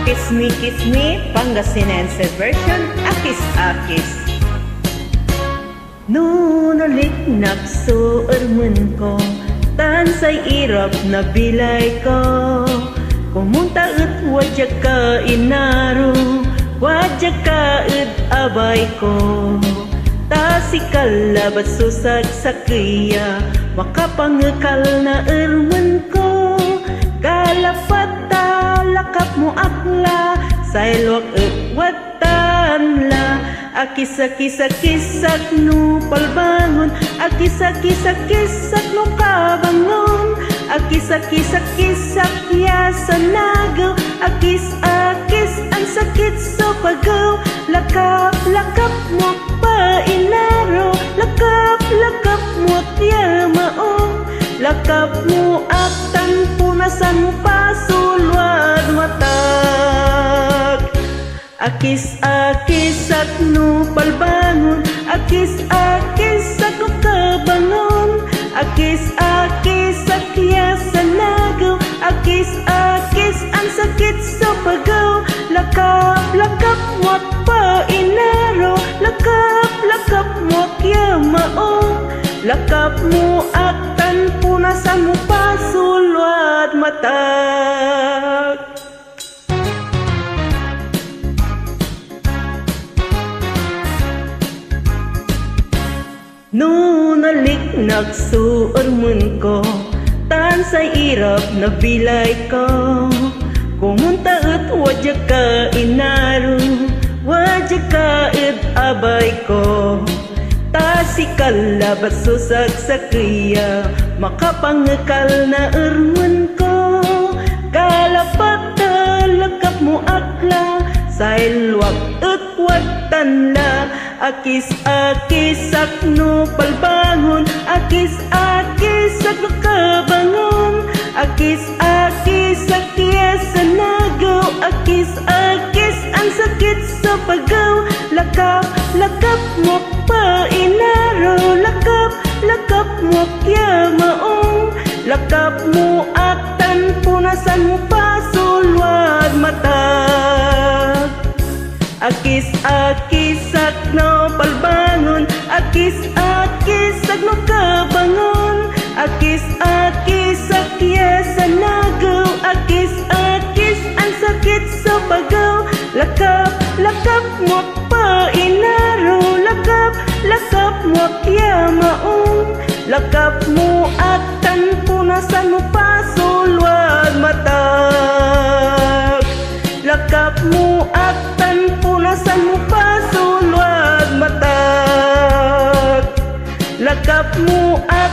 Kiss me, Pangasinense version, akis-akis. Nunulik nagsuurman ko, tansay irap na bilay ko. Kumunta ut wadya ka inaro, wadya ka ut abay ko. Tasikal labat susag sakriya, makapangekal na urman ko. Kalapata lakap mo akla, sailwak ut watan la. Akis-akis-akisak no palbangon, akis-akis-akisak no kabangon. Akis-akis-akisak yasa nagaw, akis-akis ang sakit sa pagaw. Lakap-lakap mo pa inaro, lakap-lakap mo tiya maong. Lakap mo aktan punasan mo pasulwad matag. Akis-akis at no palbangon, akis-akis at no kabangon. Akis-akis at yasa nagaw, akis-akis ang sakit sa pagaw. Lakap-lakap mo pa inaro, lakap-lakap mo kya maong. Lakap mo aktan punasan mo pasulwad matag. Nunalik nagsuurman ko, tansay irap na bilay ko. Kumunta ut wadya ka inaro, wadya ka ut abay ko. Tasikal labat susag sakriya, makapangekal na urman ko. Kalapata lakap mo akla, sailwak ut watan la. Akis-akisak no palbangon, akis-akisak no kabangon. Akis-akisak yasa nagaw, akis-akis ang sakit sa pagaw. Lakap-lakap mo pa inaro, lakap-lakap mo kya maong. Lakap mo aktan punasan mo pasulwad matag. Akis-akisak no palbangon, akis-akisak no kabangon. Akis-akisak yasa nagaw, akis-akis ang sakit sa pagaw. Lakap-lakap mo pa inaro, lakap-lakap mo kya maong. Lakap mo aktan punasan mo pasulwad matag. Lakap mo aktan punasan mo pasulwad matag. Lakap mo aktan